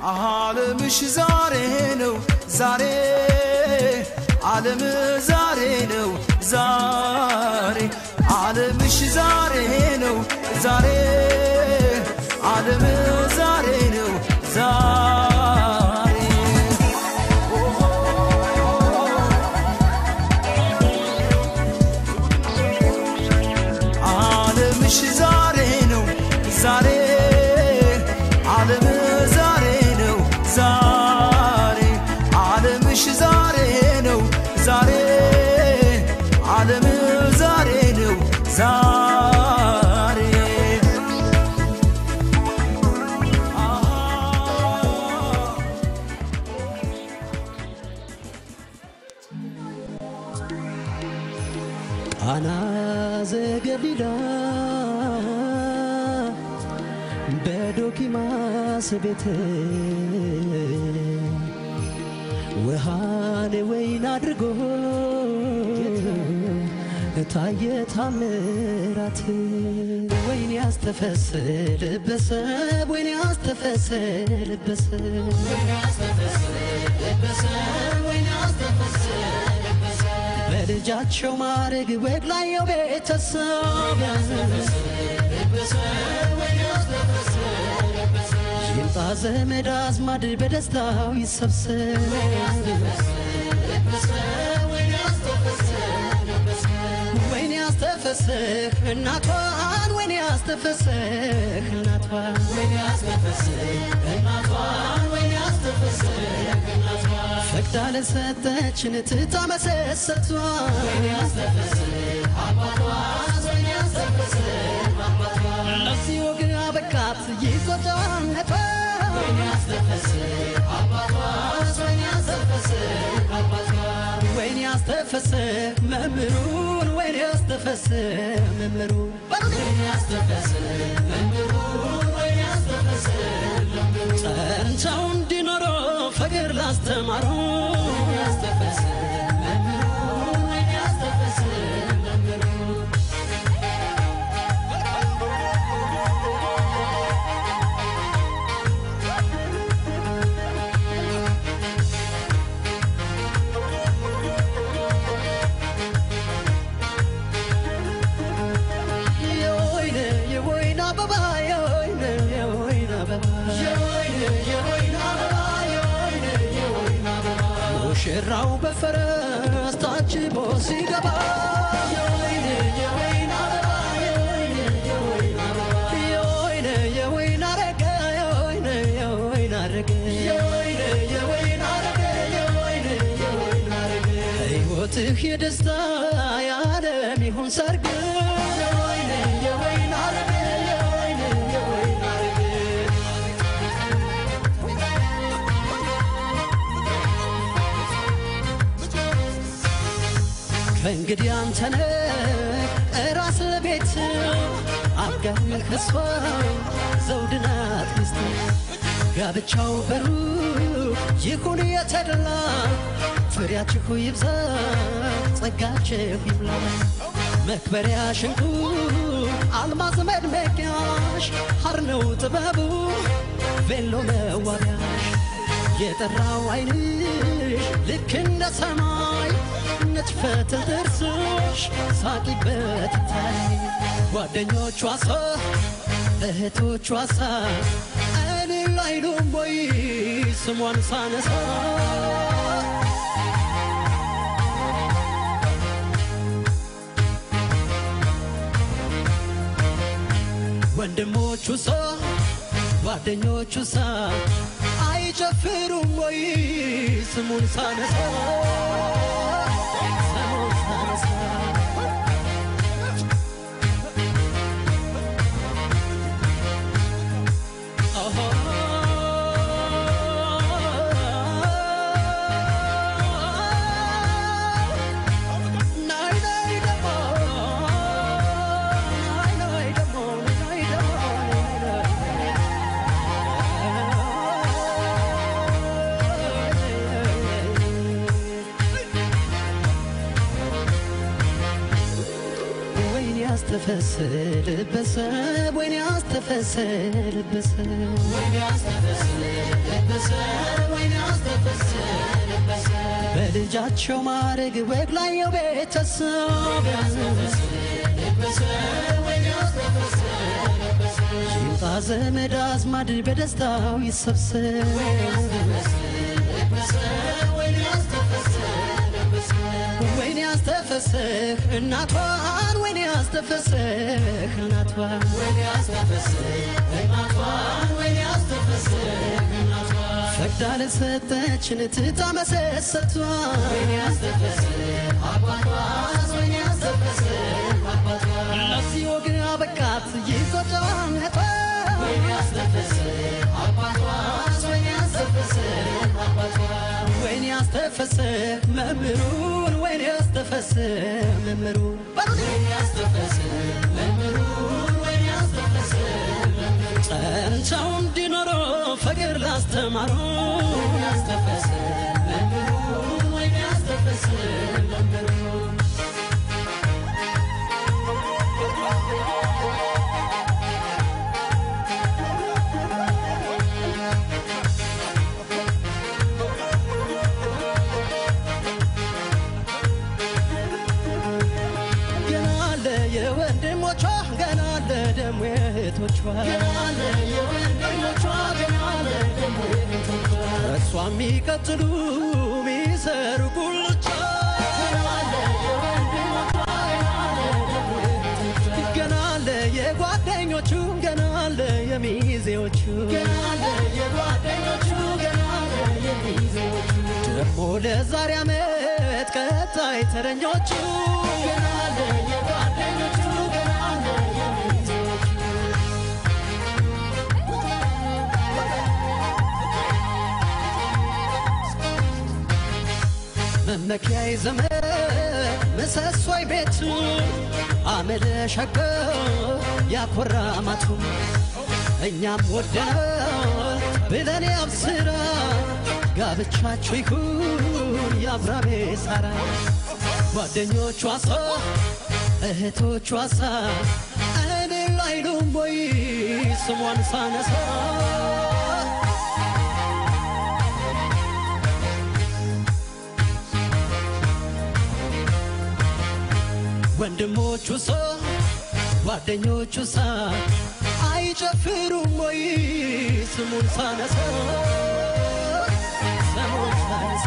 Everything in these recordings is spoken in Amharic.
ዓለምሽ ዛሬ ነው ዛሬ ዓለም ዛሬ ነው ዛሬ ዓለምሽ ዛሬ ነው ዛሬ ዓለም ዛሬ ነው ዛሬ ዓለምሽ ዛሬ ነው ዛሬ ዓለም ዛሬ ነው ዛሬ ዓለምሽ ዛሬ ነው ዛሬ ዓለም ዛሬ ነው ዛሬ አና ዘገሊላ በዶኪማስ ቤት ወሃኔ ወይን አድርጎ ታየ ታምራት ወይን ያስተፈስል በሰብ ወይን ያስተፈስል በሰብ ወይን ያስተፈስል በልጃቸው ማረግ ወግ ላየው ቤተሰብ ይምጣ ዘመድ አዝማድ በደስታው ይሰብሰብ ወይን ያስተፈስህ እናቷን ወይን ያስተፈስህ እናቷን ወይን ያስተፈስህ እናቷን ወይን ያስተፈስህ እናቷን ፈቅዳ ለሰጠችን ትታመሰሰቷ ወይን ያስተፈስህ አባቷን ወይን ያስተፈስህ አባቷ ለዚህ ወግ አበቃት ይቆጫነቷ ወይን ያስተፈስህ አባቷን ወይን ያስተፈስህ አባቷ ወይን ያስተፈስህ መምሩን ወይን ያስተፈስህ መምሩን ወይን ያስተፈስህ መምሩን ወይን ያስተፈስህ ጸንተው እንዲኖሩ ፍቅር ላስተማሩ ወይን ያስተፈስህ መምሩን ወይን ያስተፈስህ መምሩን ሽራው በፈረስ ታጅቦ ሲገባ የወይን አበባ የወይን አረገ የወይን አረገ ሕይወትህ የደስታ የዓለም ይሁን ሰርግ የወይን አረገ ከእንግዲህ አንተነ ራስ ቤት አጋኝ ከሷ ዘውድናት ሚስት ጋብቻው በሩቅ ይሁን የተደላ ፍሬያችሁ ይብዛ ጸጋችሁ ይብላ መክበሪያ ሽንኩ አልማዝ መድመቂያሽ ሐር ነው ጥበቡ ቬሎ መዋቢያሽ የጠራው ዓይንሽ ልክ እንደ ሰማይ ነጥፈት ጥርስሽ ሳቂበት ታይ ጓደኞቿ እህቶቿ እልል አይሉም ወይ ስሟን ሳነሳ ወንድሞቹ ጓደኞቹ አይጨፍሩም ወይ ስሙን ሳነሳ ያስተፈስልበሰ ወይኔ ያስተፈስልበሰ ወይኔ ያስተፈስልበሰ ወይኔ ያስተፈስልበሰ በልጃቸው ማረግ ወግ ላይ ቤተሰብ ያስተፈስልበሰ ወይኔ ያስተፈስልበሰ ይምጣ ዘመድ አዝማድ በደስታው ይሰብሰብ ያስተፈስልበሰ ወይኔ ያስተፈስልበሰ ወይኔ ያስተፈስህ እናቷን ወይኔ ያስተፈስህ እናቷን ወይኔ ያስተፈስህ እናቷን ወይኔ ያስተፈስህ እናቷን ፈቅዳ ለሰጠችን ትታ መሰሰቷን ወይኔ ያስተፈስህ አባቷን ወይኔ ያስተፈስህ አባቷን ለዚህ ወግ አበቃት ይቆጫዋን እህቷን ወይኔ ያስተፈስህ አባቷን ወይኔ ያስተፈስህ አባቷን ወይኔ ያስተፈስህ መምህሩን ወይኔ ያስተፈስህ መምህሩን ወይኔ ያስተፈስህ መምህሩን ወይኔ ያስተፈስህ ጸንተው እንዲኖሩ ፍቅር ላስተማሩ ወይኔ ያስተፈስህ መምህሩን ወይኔ ያስተፈስህ መምህሩን እሷም ይቀጥሉ ሚሰሩ ጉልቻ ገና አለ የጓደኞቹ ገና አለ የሚዜዎቹ ደግሞ ለዛሬ ዓመት ቀጣይ ተረኞቹ ገና አለ የጓደኞቹ ገና አለ የሚዜዎቹ መመኪያዬ ዘመድ ምሰሶይ ቤቱ አመለ ሸቀ ያኮራ ማቱ እኛም ወደናል ብለን ያብስራ ጋብቻችሁ ይሁን ያብራቤ ሳራ ጓደኞቿ ሳ እህቶቿ ሳ እኔ ላይሉም ወይ ስሟን ሳነሳ ወንድሞቹ ሳ ጓደኞቹ ሳ አይጨፍሩም ወይ ስሙን ሳነሳ ስሙን ሳነሳ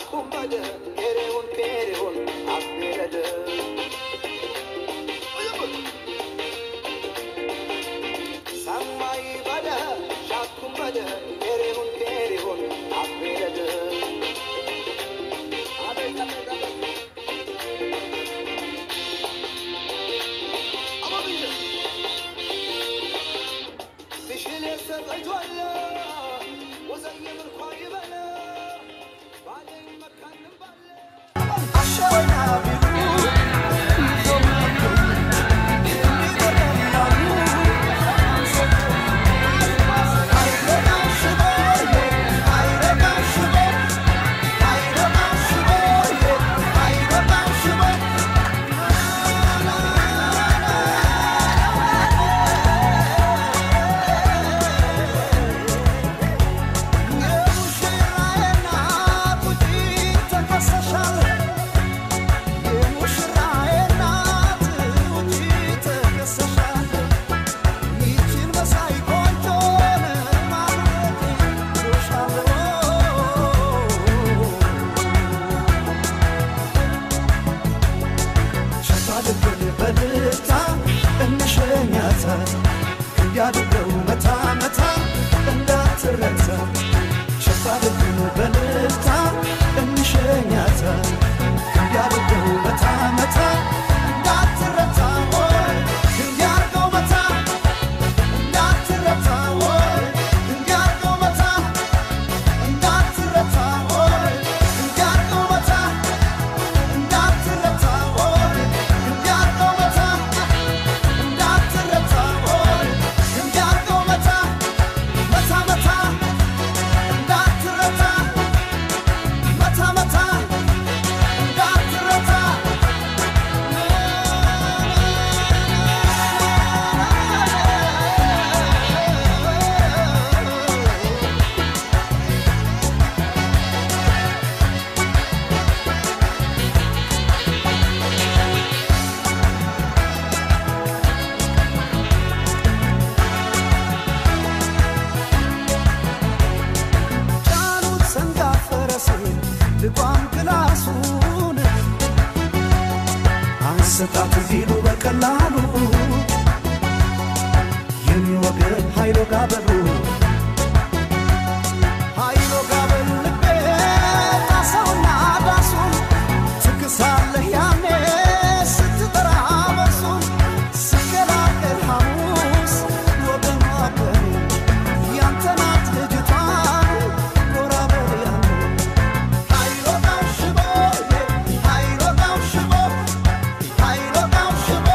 Shakumbada, Kerehun, Abirada. Samai Bada, Shakumbada, Kerehun, Abirada. ስጣት ቢሉ በቀላሉ የሚወገድ ኃይሎ ጋበሉ ኃይሎ ጋበል ልቤ ጣሰውና ዳሱን ትክሳለህ ያኔ ስትጠራ በሱን ስገላገል ሐሙስ ወገን ዋገን ያንተ ናት ልጅቷን ጎራ በል ያኔ ኃይሎ ጋሽቦ ኃይሎ ጋሽቦ ኃይሎ ጋሽቦ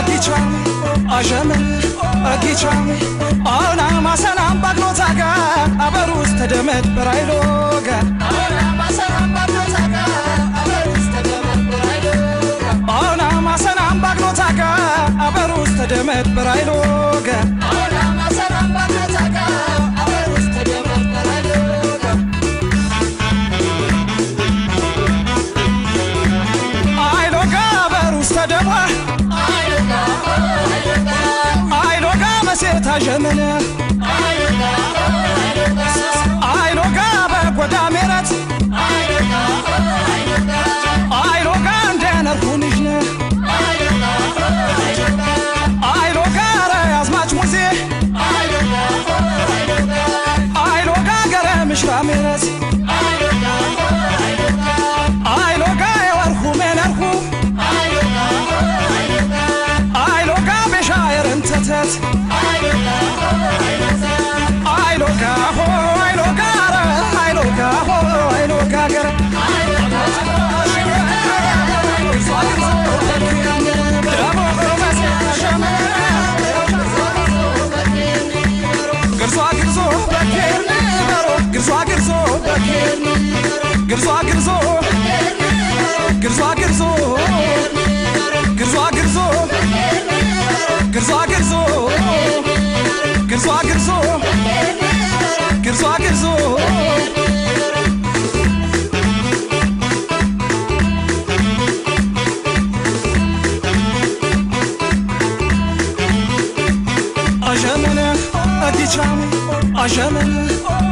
agicham ajaman agicham ona masanam bagnotaga abarus tedemet berailoga ona masanam bagnotaga abarus tedemet berailoga ona masanam bagnotaga abarus tedemet berailoga ona masanam bagnotaga abarus tedemet berailoga ailoga abarus tedema ailoga maseta jamana ailoga bagoda merat ailoga ndana kunishna ailoga razmach muzi ailoga gara mishra merat ailoga yarhu menarhu ailoga beshair entetet ailoga ho ailoga ailoga ho ailoga gara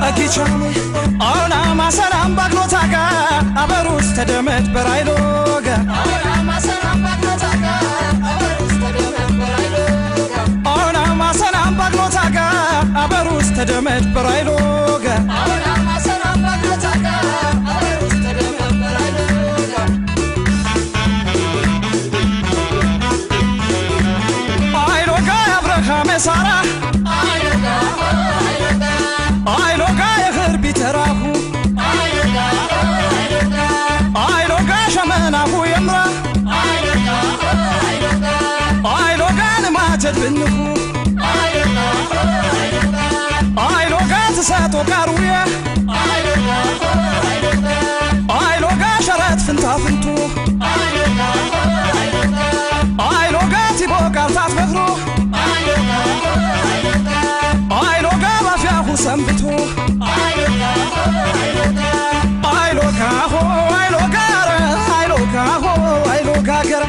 agicham ona masaram bagnotaga abarus tedemet berailoga ona masaram bagnotaga abarus tedemet berailoga ona masaram bagnotaga abarus tedemet berailoga ona masaram bagnotaga abarus tedemet berailoga ailoga abraham sara ailoga yahirbi tarahu ailoga shamanahu yamra ailoga namajed binhu ailoga tsato karuya ailoga sharat fintafintu ailoga tiboka tasbehru ailoga bafiahu sambitu ailoga ho ailoga ailoga ho ailoga gara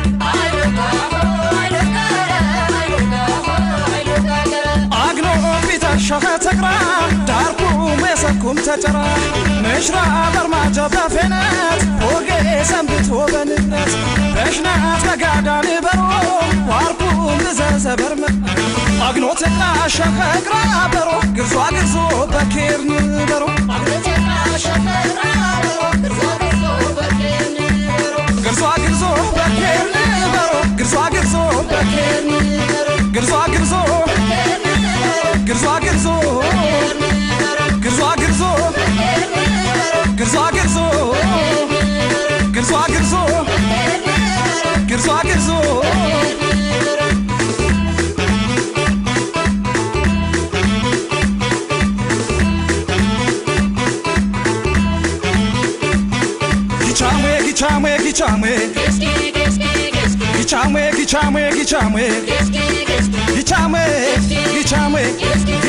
agno bita shakatra darku mesakum tajara mishra barmaja bafenat oge sambitu bennet beshnat magadani baro warku mzazaberma agno tena shakra baro grzwa bakirni baro agno tena shakra baro grzwa bakirni baro grzwa bakirni baro grzwa bakirni baro grzwa bakirni grzwa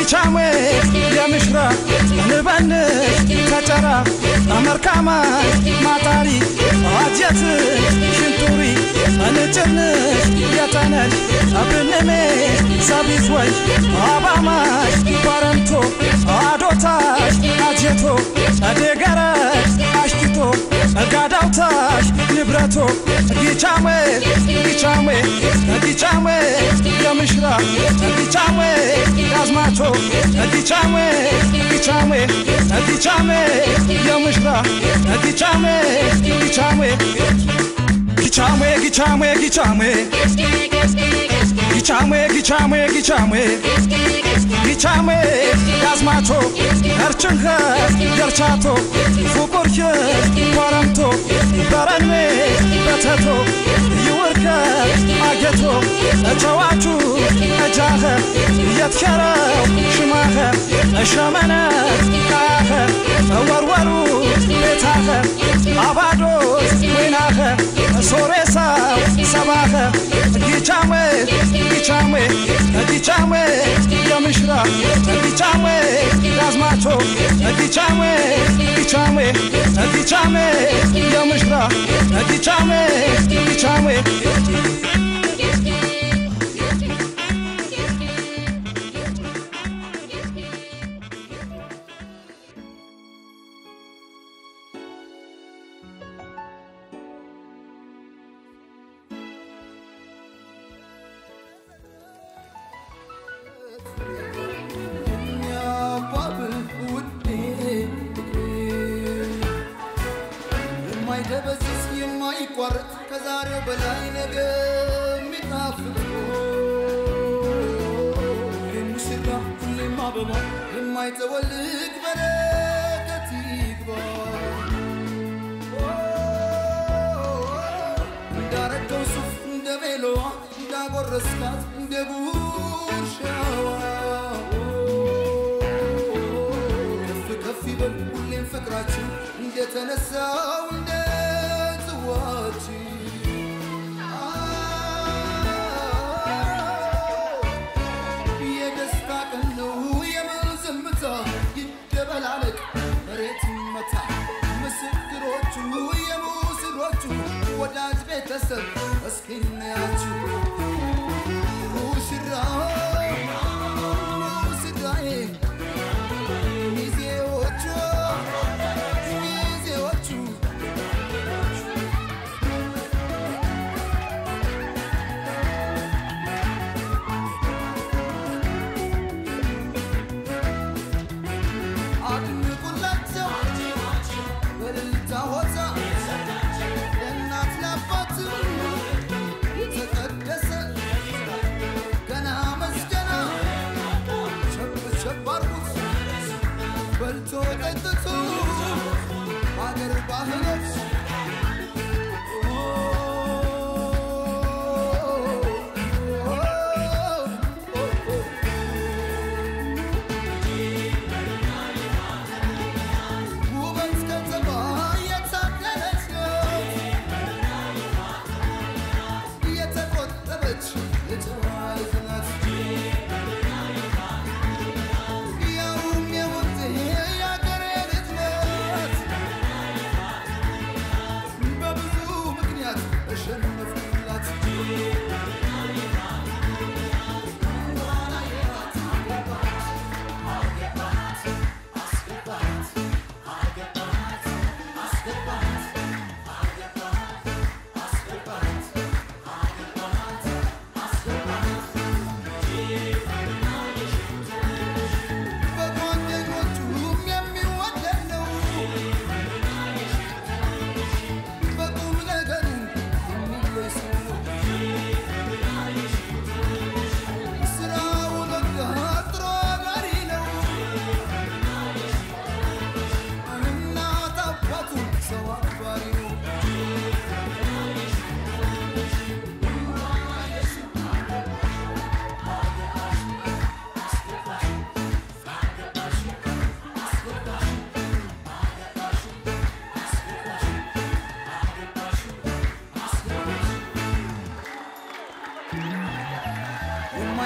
gichame ya mishra nban katara amarkama matari ajat shinturi anchen yatanal abneme sabiswaj abama paranto adota ajeto adegara ashkito gadauta nibrato gichame ya mishra gichame azmato gichame ya mishra gichame yazmato archanka yarchato fukorche paranto baranme batato yuwarka ageto ተዋቹ እጃኸ የትከረው ሽማኸ እሸመነ ካኸ ወርወሩ ቤታኸ አባዶስ ወይናኸ ሶሬሳው ሰባኸ ጊቻሜ ጊቻሜ ጊቻሜ የምሽራ ጊቻሜ ራዝማቾ ጊቻሜ ጊቻሜ ጊቻሜ የምሽራ ጊቻሜ ጊቻሜ ከዛሬው በላይ ነገ የሚጣፍጥ የሙሽራ ሁሌም አበባ የማይጠወልቅ በረከት ይግባ እንዳረገው ሱፍ እንደ ቬሎዋ እንዳጎረስካት እንደ ጉርሻዋ ከፍ ከፍ ይበል ሁሌም ፍቅራችን እንደተነሳው እንደ ይደበላለቅ መሬት መታ ምስክሮቹ የሙስሮቹ ወዳጅ ቤተሰብ እስኪናያችሁ ሙሽራው ሙሽራዬ ሚዜዎቹ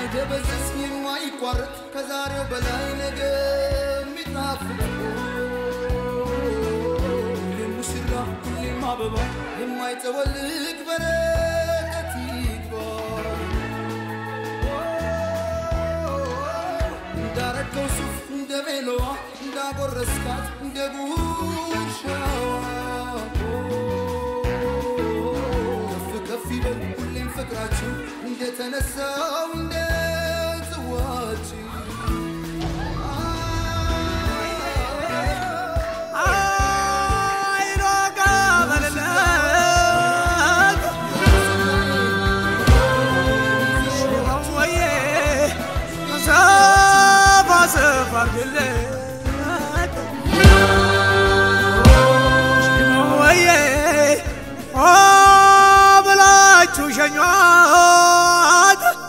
የማይደበዝዝ የማይቋረጥ ከዛሬው በላይ ነገ የሚጣፍጥ የሙሽራ ሁሌም አበባ የማይጠወልቅ በረከት ይግባ እንዳረገው ሱፍ እንደ ቬሎዋ እንዳጎረስካት እንደ ጉርሻዋ ከፍ ይበል ሁሌም ፍቅራችን እንደተነሳው እንደ ጽዋችን شنوات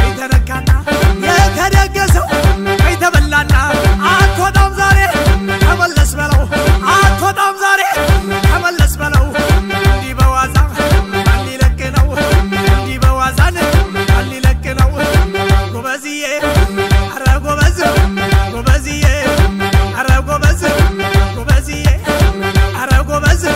يتركنا يترقصوا يتبلعنا عطوطام زاري تملس بلو عطوطام زاري تملس بلو دي بوازان اللي لكنو دي بوازان اللي لكنو غبزيه ارا غبز غبزيه ارا غبز غبزيه ارا غبز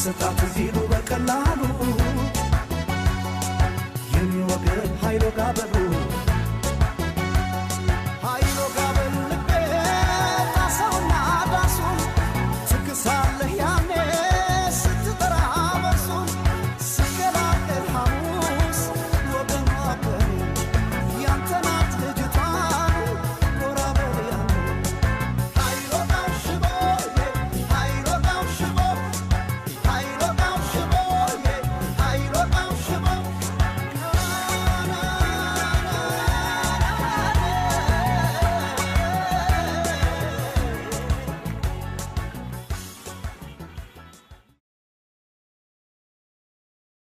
ስጣት ዚሉ በቀላሉ የሚወገድ ኃይሎ ጋበሩ